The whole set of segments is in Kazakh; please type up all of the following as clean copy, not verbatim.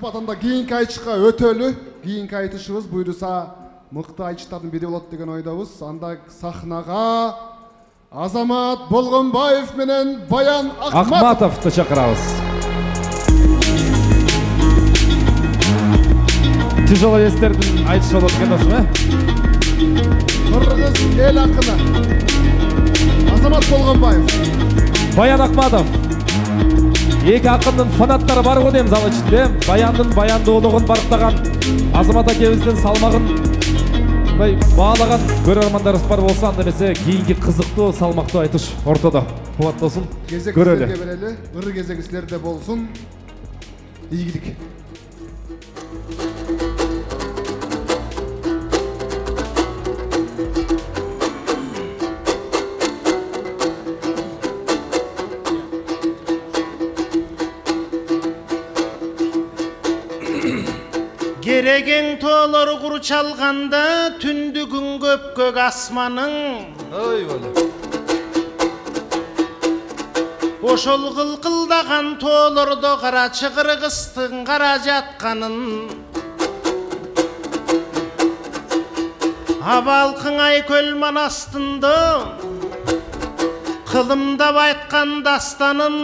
Сыхбатында кийинки айтышка өтөлү. Кийинки айтышыбыз буйруса мыкты айтыштардын бири болот деген ойдобуз. Анда сахнага Азамат Болгонбаев менен Баян Акматовду чакырабыз. Тяжелый вестердин айтышы болот экен досум, Кыргыз эл акыны Азамат Болгонбаев, Баян Акматов. Эки акындын фанаттары бар го дейм зал ичинде. Баяндын баяндуулугун барктаган Азамат акебиздин салмагын мындай баалаган көрөрмандарыбыз бар болсо, анда эмесе кийинки кызыктуу салмактуу айтыш ортодо. Кубаттоосун көрөлү. Кезектерге берели, ыры кезегислерде болсун. Ийгилик. Кереген тоолор кур чалганда түндүгүн көпкөк асманын ошол кылкылдаган тоолордо кара чыгыргыстын кара жатканын абалкың айкөл манастында кылымдап айткан дастанын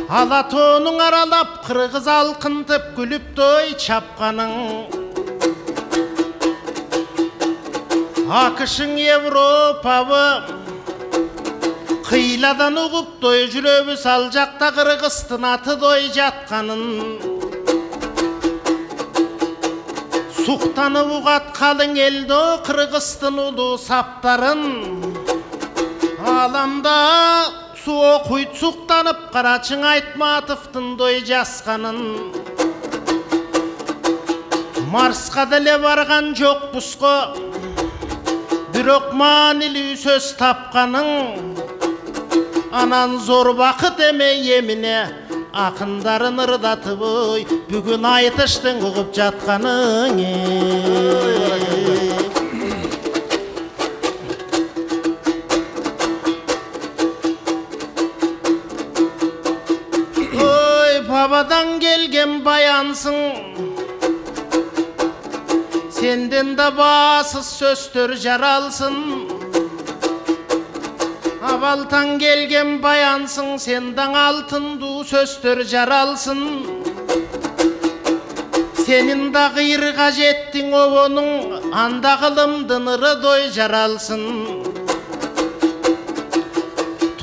Алатонун аралап кыргыз алкынтып күлүптөй чапканың Акышың Европабы кыйладан угуптөй жүрөбүз ал жакта кыргыздын атыдой жатканын Суктанып угат калың элдо кыргыздын улуу саптарын Аламда Суо куйцуктанып Карачың Айтматовдун дой жасканын Марска деле барган жокпузго бирок маанилүү сөз тапканың Анан зор бакыт эме эмине акындарын ырдатып бүгүн айтыштын угуп жатканың Бабадан келген баянсың Сенден да басыз сөздөр жаралсын Абалтан келген баянсың Сендан алтындуу сөздөр жаралсын Сенин да кыйырга жеттиң обонуң Анда кылымдын ырыдой жаралсын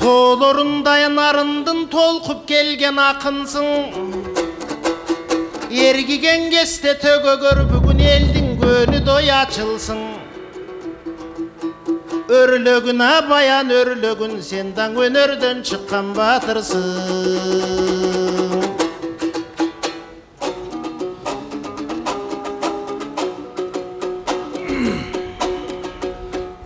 Тоолорундай нарындын толкуп келген акынсың Эргиген кесте төгөгөр бүгүн элдин көнүдөй ачылсың Өрлөгүн баян өрлөгүн сендан өнөрдөн чыккан батырсың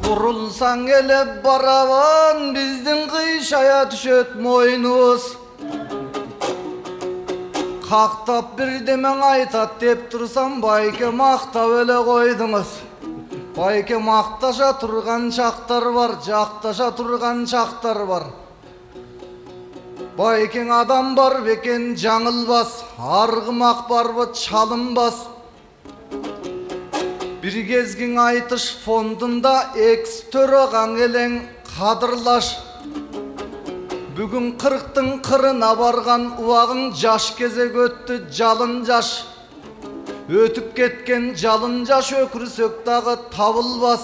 Kurulsan gelip baravan bizdin kıyşaya düşöt moynuz Kaktap bir demen aytat dep tursam bayke makta öyle koydunuz Bayke maktaşa turgan çaktar var, jaktaşa turgan çaktar var Bayken adam var beken жаңылбас, argımak var bu çalınbas Bir gezgin aytış fondunda eks-törögan eleng kadırlaş Bugün 40'tın kırına bargan uağın jaş gezek öttü jalın jaş Ötüp ketken jalın jaş ökürsök dağı tabılbas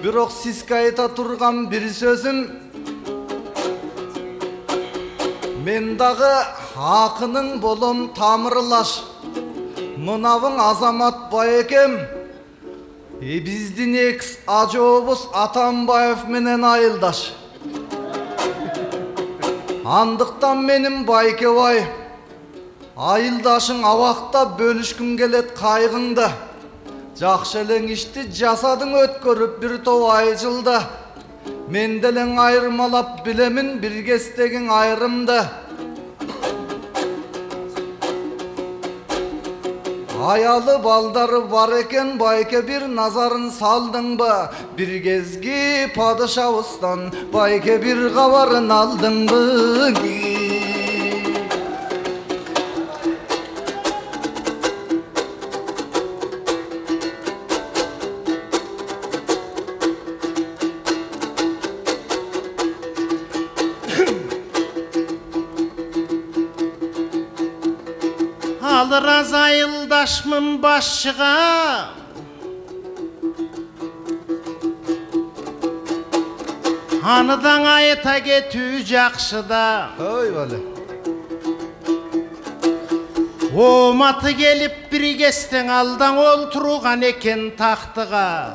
Birok siz kayta turgan bir sözüm Men dağı akının bolom tamırlaş Mınavın Azamat Bayekem bizdin eks ajobuz Atambaev menen ayıldaş Andıktan menim Baykebay Ayıldaşın avakta bölüşkün gelet kaygında Jakşeleң işti jasadың ötkörüp bir tow ayjılda Mendeleň ayırmalap bilemin bir kestegin ayrımda Ayalı baldarı var eken Bayke bir nazarın saldın mı? Bir gezgi padişahıstan Bayke bir kavarın aldın mı? Alıraz ayıldaşmın başçığa, anıdan ayta ketүү jakşıda. Oy bale. Omatı gelip bir kesten aldan olturugan eken taktıga.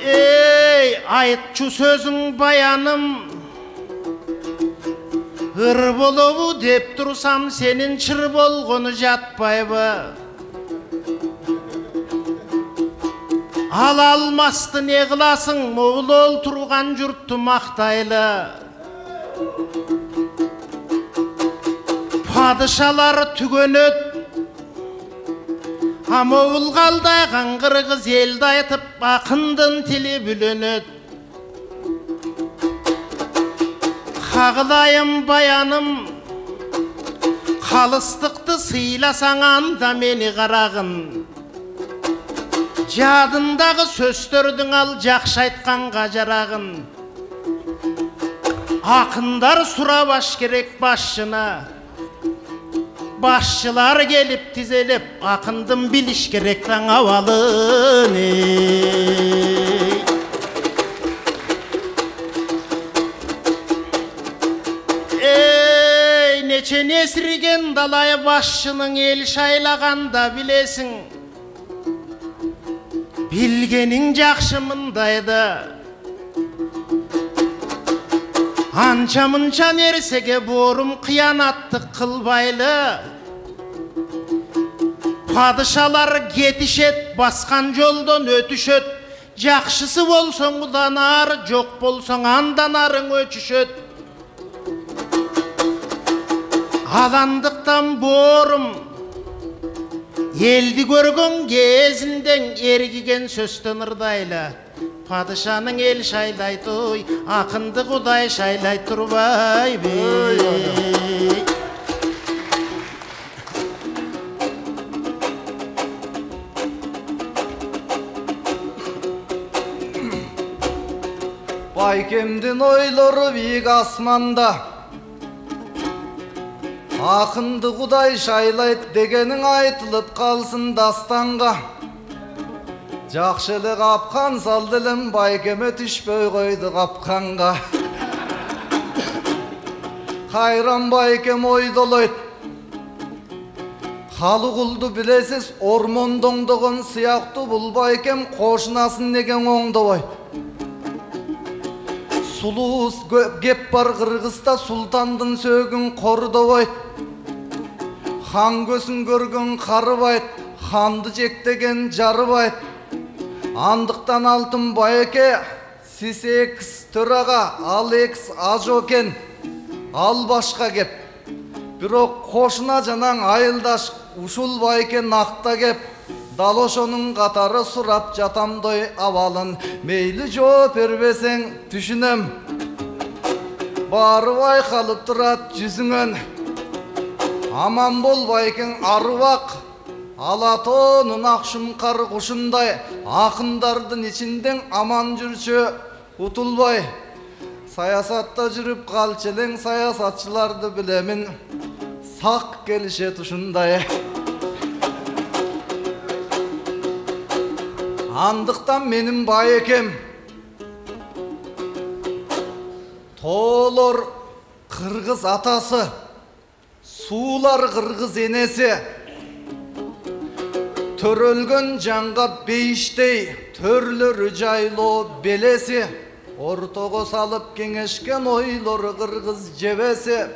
Ey aytçu sözün bayanım, ır bolobu dep tursam senin çır bolgonu jatpayбы? Al almasты ne kılasın, moğul olturgan jurttu maktaylı. Padışalar tügönöt, ha moğul kaldaygan kırgız elde aytıp akındın tili bülönöt. Kağılayım bayanım, kalıstıktı sıylasan anda meni karagın. Jadındağı sözdörдің al jakşı aytkan kajaragın. Akınдар surabaş gerek başçına, başçılar gelip tizelip akındım biliş gerek lan avalın. Ey neçe nesrigen dalay başçının el şaylaganda bilesin. Bilgenin jakşımındaydı, ança mınça nersege borum kıyanattık kılbaylı. Padışalar getişet, baskan joldan ötüşöt. Jakşısı bolsoň udanar, jok bolsoň andanarың öçüşöt. Alandыкtan borum eldi görgön gezinden ergigen söstön ırdayla. Padışanın el şaylaydı oy, akındı kuday şaylay turbay bey. Baykemdin oyları biik asmanda, akındı kuday şaylayt degenin aytılıp kalsın dastanға. Jakşılı kapkan saldilim, baykeme tüşpöy koydu kapkanға. Kayran baykem oydoloyt, kalı kuldu bilesiz ormondoңdogон siyaktı bul baykem koşunasın negen oңdobay. Sulus gep bar Kırgızda sultandın sögün kordoboy. Han gözün görgün karıbayt, handı jektegen jarıbayt. Andıktan altın bayeke, siz eks töraga, al eks ajoken, al başka gep. Birok koşuna janan ayıldaş, uşul bayeke nakta gep. Daloşonun katarı surap jatamdoy avalın, meyli жооп бербесең түшүнөm. Bары байкалып турат жүзүңөн, аман бол байкең арыбак. Алатонун акшымкар кушундай, акындардын ичинден аман жүрчү утулбай. Саясатта жүрүп калчы элең, саясатчыларды билемин, сак келишет ушундай. Andıktan benim bayekem, toğlor Kırgız atası, sular Kırgız enesi. Törölgön janga beyiştey, törlörü jaylo belesi. Ortogo salıp kеңешкен oyloru Kırgız jebesi.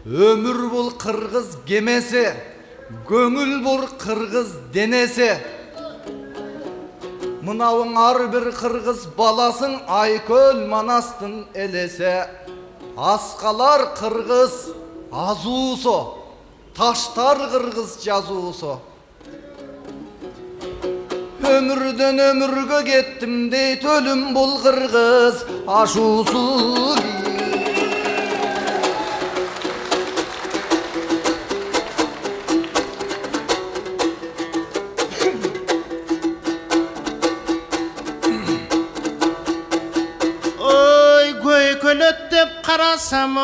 Ömür bul Kırgız gemesi, göngül bul Kırgız denesi. Mınavın ar bir Kırgız balasın Ayköl Manastın elese. Askalar Kırgız azuuso, taştar Kırgız jazuuso. Ömürden ömürge gettim deyt ölüm bul Kırgız aşusu. қарасам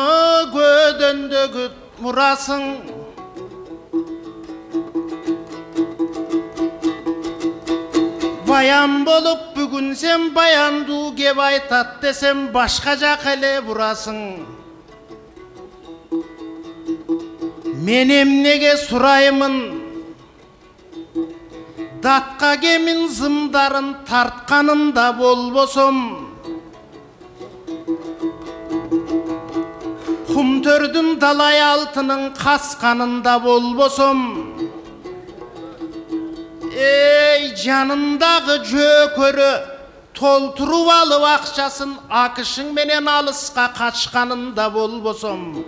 көдөндөгү мурасың. Баян болып бүгін сен баянду кеп айтат десем башқа жақ эле бурасың. Мен эмнеге сураймын, датқа кемин зымдарын тартқанында болбосом. Құмтөрдүн далай алтынын қасқанында болбосом. Ей жанындағы жөкөрі толтырып алып ақшасын акышың менен алысқа қачқанында болбосом.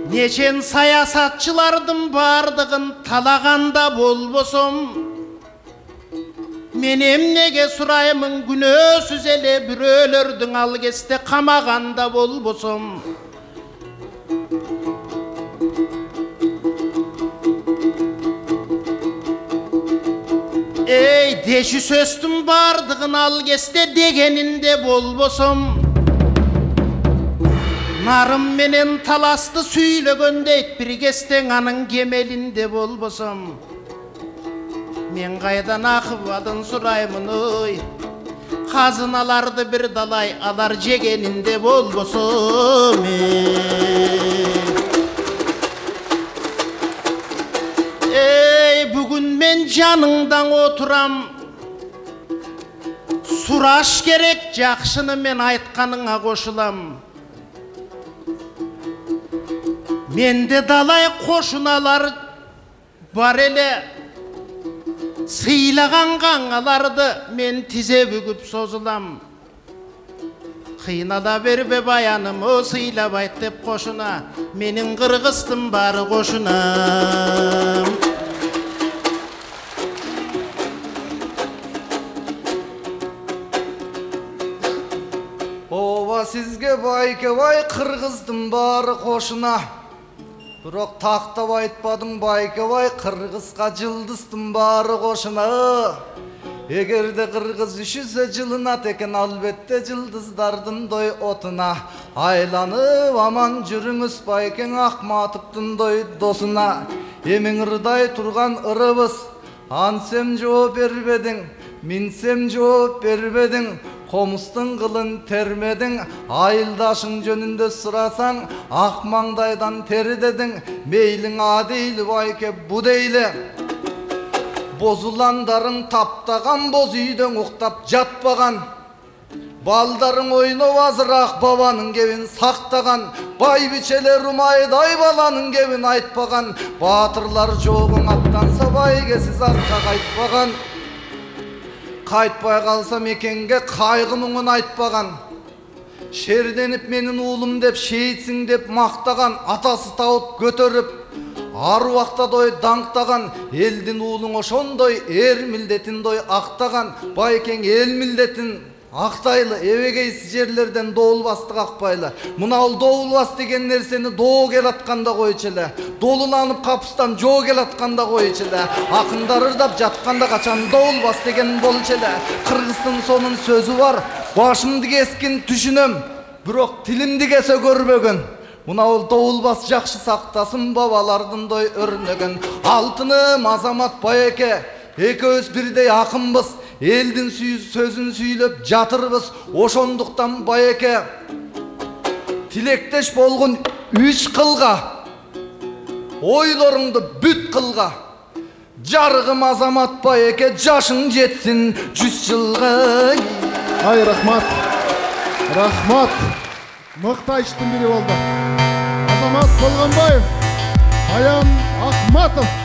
Нечен саясатчылардың бардығын талағанда болбосом. Мен эмнеге сураймын, күнөөсүз эле бирөөлөрдүн алгесте камаганда болбосом. Ей деши сөздің бардығын алгесте дегенінде болбосом. Нарым менен таласты сүйлөгөндейт бир кестең анын кемелинде болбосом. Мен кайдан акыбалын сураймын ой, казыналарды бир далай алар жегенинде болбосом. Ей бүгүн мен жаныңдан отурам, сураш керек жакшыны мен айтканыңа кошулам. Менде далай кошуналар бар эле, сыйлаган каңаларды мен тизе бүгүп созулам. Кыйнала бербе баяным, о сыйлабайт деп кошуна, менин кыргыздын баары кошунам. Ооба сизге байке бай, кыргыздын баары кошуна. Бирок тактап айтпадың байке бай, кыргызга жылдыздын баары кошуна. Эгерде кыргыз үшүсө жылынат экен, албетте жылдыздардын дой отуна. Айланып аман жүрүңүз байкең Акматовдун дой досуна. Эмиң ырдай турган ырыбыз, ансем жооп бербедиң, минсем жооп бербедиң. Комустун кылын термедиң, айылдашың жөнүндө сурасаң, ак маңдайдан тери дедиң. Мейлиң адейлі байке бу дейлі. Бозуландарың таптаган, боз үйдөн уктап жатпаган. Балдарың ойноп азыраак бабанын кебин сактаган. Байбичелер умайдай баланын кебин айтпаган. Баатырлар жогуң аттанса байгесиз артка кайтпаган. Кайтпай қалса мекенге кайгы мұңын айтпаган. Шерденип менин уулум деп, шейтсиң деп мактаган. Атасы тауып көтөрүп, аруакта дой даңктаган. Элдин уулуң ошондой эр милдетин дой актаган. Байкең эл милдетин актайлы, эбегейсиз жерлерден доолбастык акпайлы. Мынау доолбас деген нерсени доо келатканда койчу эле. Долуланып капыстан жоо келатканда койчу эле. Акындар ырдап жатканда качан доолбас деген болчу эле. Кыргыздын сонун сөзү бар, башымды кескин түшүнөм, бирок тилимди кесе көрбөгөн. Мынау доолбас жакшы сактасын бабалардын дой өрнөгөн. Алтыным Азамат байеке, экөөбүз бирдей акынбыз. Элдин сөзүн сүйлөп жатырбыз. Ошондуктан байеке, тилектеш болгон 3 кылга, ойлоруңду бүт кылга. Жарыгым Азамат байеке, жашың жетсин 100 жылга. Ай рахмат, рахмат. Мыктайчтын бири болду. Азамат Болгонбаев, Баян Акматов.